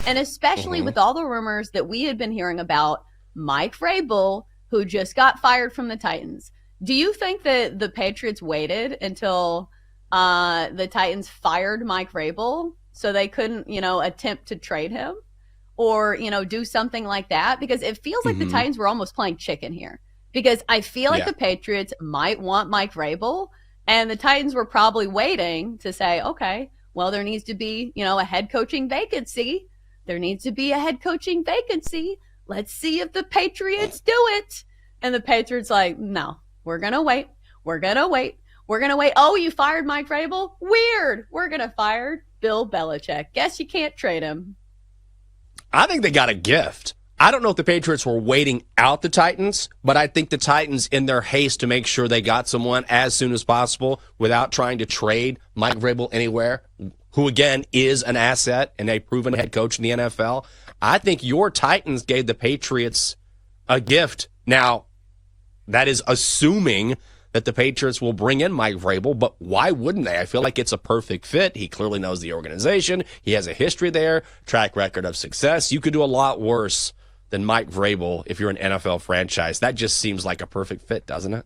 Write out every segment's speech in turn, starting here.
And especially with all the rumors that we had been hearing about Mike Vrabel, who just got fired from the Titans. Do you think that the Patriots waited until the Titans fired Mike Vrabel so they couldn't, attempt to trade him or, do something like that? Because it feels like the Titans were almost playing chicken here. Because I feel like the Patriots might want Mike Vrabel, and the Titans were probably waiting to say, okay, well, there needs to be, a head coaching vacancy. There needs to be a head coaching vacancy. Let's see if the Patriots do it. And the Patriots like, no, we're going to wait. We're going to wait. We're going to wait. Oh, you fired Mike Vrabel? Weird. We're going to fire Bill Belichick. Guess you can't trade him. I think they got a gift. I don't know if the Patriots were waiting out the Titans, but I think the Titans, in their haste to make sure they got someone as soon as possible without trying to trade Mike Vrabel anywhere, who, again, is an asset and a proven head coach in the NFL, I think your Titans gave the Patriots a gift. Now, that is assuming that the Patriots will bring in Mike Vrabel, but why wouldn't they? I feel like it's a perfect fit. He clearly knows the organization. He has a history there, track record of success. You could do a lot worse than Mike Vrabel if you're an NFL franchise. That just seems like a perfect fit, doesn't it?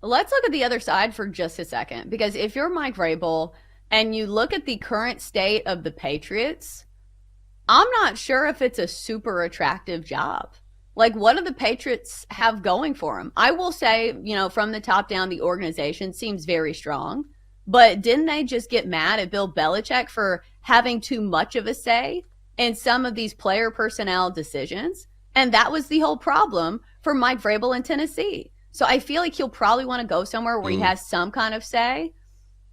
Let's look at the other side for just a second, because if you're Mike Vrabel and you look at the current state of the Patriots, I'm not sure if it's a super attractive job. Like, what do the Patriots have going for them? I will say, from the top down, the organization seems very strong. But didn't they just get mad at Bill Belichick for having too much of a say in some of these player personnel decisions? And that was the whole problem for Mike Vrabel in Tennessee. So I feel like he'll probably want to go somewhere where he has some kind of say.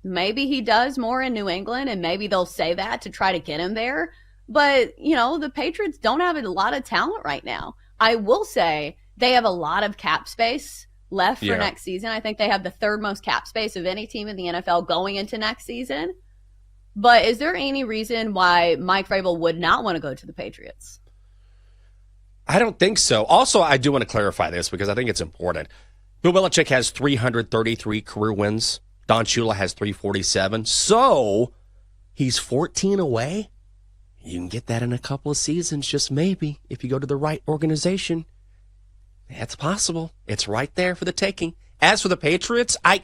Maybe he does more in New England, and maybe they'll say that to try to get him there. But, the Patriots don't have a lot of talent right now. I will say they have a lot of cap space left for next season. I think they have the third most cap space of any team in the NFL going into next season. But is there any reason why Mike Vrabel would not want to go to the Patriots? I don't think so. Also, I do want to clarify this because I think it's important. Bill Belichick has 333 career wins. Don Shula has 347. So he's 14 away. You can get that in a couple of seasons, just maybe, if you go to the right organization. That's possible. It's right there for the taking. As for the Patriots, I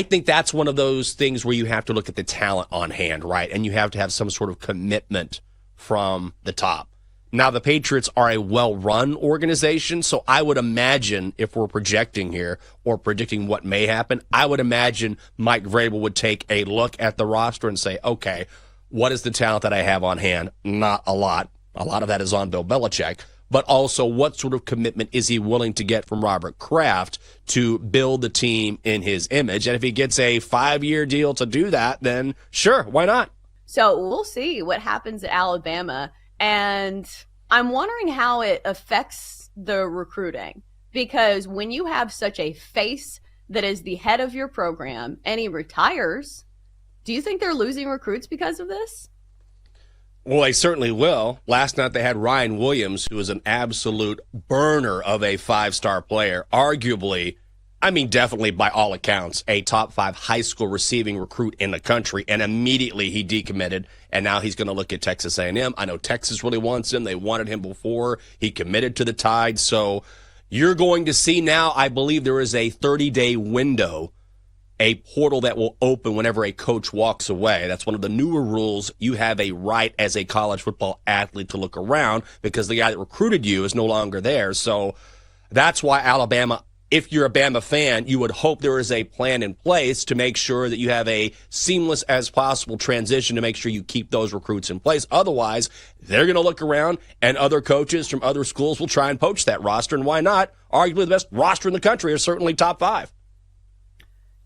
think that's one of those things where you have to look at the talent on hand, right? And you have to have some sort of commitment from the top. Now, the Patriots are a well-run organization, so I would imagine, if we're projecting here or predicting what may happen, I would imagine Mike Vrabel would take a look at the roster and say, okay, what is the talent that I have on hand? Not a lot. A lot of that is on Bill Belichick. But also, what sort of commitment is he willing to get from Robert Kraft to build the team in his image? And if he gets a 5-year deal to do that, then sure, why not? So we'll see what happens at Alabama. And I'm wondering how it affects the recruiting. Because when you have such a face that is the head of your program and he retires, do you think they're losing recruits because of this? Well, they certainly will. Last night they had Ryan Williams, who is an absolute burner of a 5-star player. Arguably, definitely by all accounts, a top 5 high school receiving recruit in the country. And immediately he decommitted, and now he's going to look at Texas A&M. I know Texas really wants him. They wanted him before. He committed to the Tide. So you're going to see now, I believe there is a 30-day window, a portal that will open whenever a coach walks away. That's one of the newer rules. You have a right as a college football athlete to look around because the guy that recruited you is no longer there. So that's why Alabama, if you're a Bama fan, you would hope there is a plan in place to make sure that you have a seamless as possible transition to make sure you keep those recruits in place. Otherwise, they're going to look around and other coaches from other schools will try and poach that roster. And why not? Arguably the best roster in the country is certainly top 5.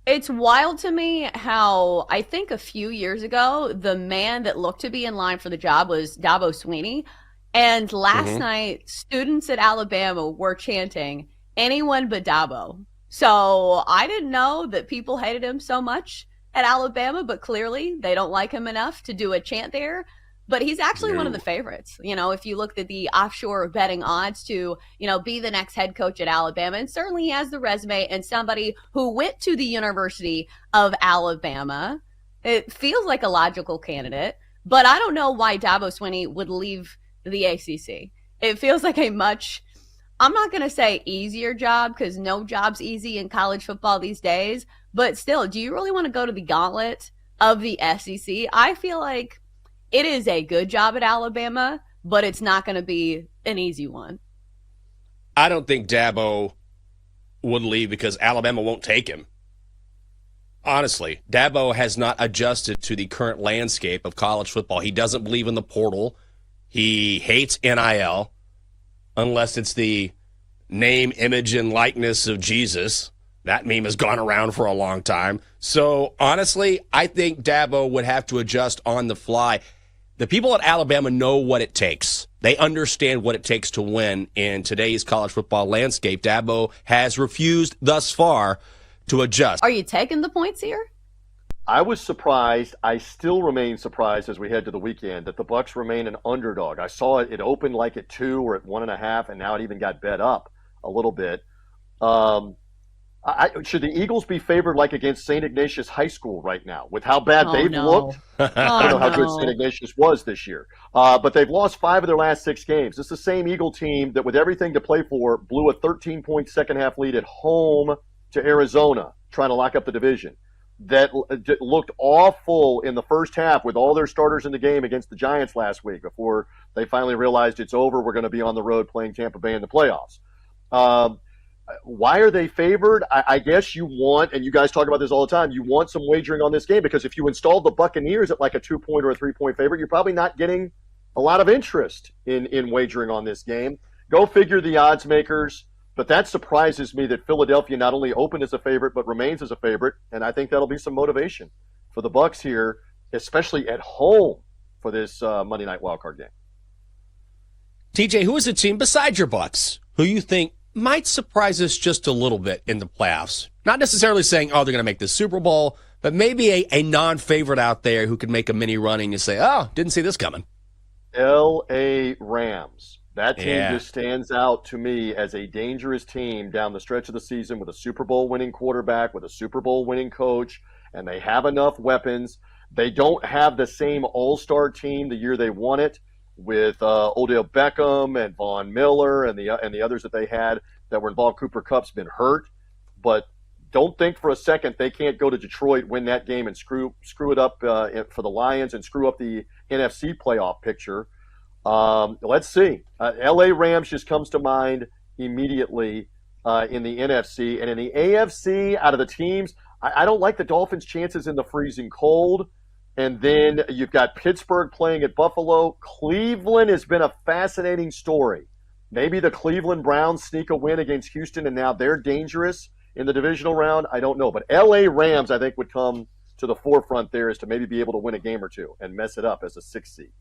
It's wild to me how I think a few years ago, the man that looked to be in line for the job was Dabo Swinney. And last night, students at Alabama were chanting, anyone but Dabo. So I didn't know that people hated him so much at Alabama, but clearly they don't like him enough to do a chant there. But he's actually one of the favorites. If you looked at the offshore betting odds to, be the next head coach at Alabama, and certainly he has the resume and somebody who went to the University of Alabama, it feels like a logical candidate. But I don't know why Dabo Swinney would leave the ACC. It feels like a much, I'm not going to say easier job because no job's easy in college football these days. But still, do you really want to go to the gauntlet of the SEC? I feel like it is a good job at Alabama, but it's not going to be an easy one. I don't think Dabo would leave because Alabama won't take him. Honestly, Dabo has not adjusted to the current landscape of college football. He doesn't believe in the portal. He hates NIL unless it's the name, image, and likeness of Jesus. That meme has gone around for a long time. So, honestly, I think Dabo would have to adjust on the fly. The people at Alabama know what it takes. They understand what it takes to win in today's college football landscape. Dabo has refused thus far to adjust. Are you taking the points here? I was surprised. I still remain surprised as we head to the weekend that the Bucs remain an underdog. I saw it opened like at 2 or at 1.5, and now it even got bet up a little bit. Should the Eagles be favored like against St. Ignatius High School right now with how bad they've looked? I don't know how good St. Ignatius was this year. But they've lost 5 of their last 6 games. It's the same Eagle team that with everything to play for blew a 13-point second-half lead at home to Arizona, trying to lock up the division. That looked awful in the first half with all their starters in the game against the Giants last week before they finally realized it's over. We're going to be on the road playing Tampa Bay in the playoffs. Why are they favored? I guess you want, and you guys talk about this all the time, you want some wagering on this game because if you installed the Buccaneers at like a 2-point or a 3-point favorite, you're probably not getting a lot of interest in wagering on this game. Go figure the odds makers. But that surprises me that Philadelphia not only opened as a favorite but remains as a favorite, and I think that'll be some motivation for the Bucs here, especially at home for this Monday Night Wildcard game. TJ, who is a team besides your Bucs who you think might surprise us just a little bit in the playoffs? Not necessarily saying, oh, they're going to make the Super Bowl, but maybe a non-favorite out there who could make a mini running and say, oh, didn't see this coming. L.A. Rams. That team just stands out to me as a dangerous team down the stretch of the season with a Super Bowl winning quarterback, with a Super Bowl winning coach, and they have enough weapons. They don't have the same all-star team the year they won it with Odell Beckham and Von Miller and the others that they had that were involved. Cooper Kupp's been hurt, but don't think for a second they can't go to Detroit, win that game, and screw it up for the Lions and screw up the NFC playoff picture. Let's see. L.A. Rams just comes to mind immediately in the NFC. And in the AFC, out of the teams, I don't like the Dolphins' chances in the freezing cold. And then you've got Pittsburgh playing at Buffalo. Cleveland has been a fascinating story. Maybe the Cleveland Browns sneak a win against Houston, and now they're dangerous in the divisional round. I don't know. But L.A. Rams, I think, would come to the forefront there as to maybe be able to win a game or two and mess it up as a 6th seed.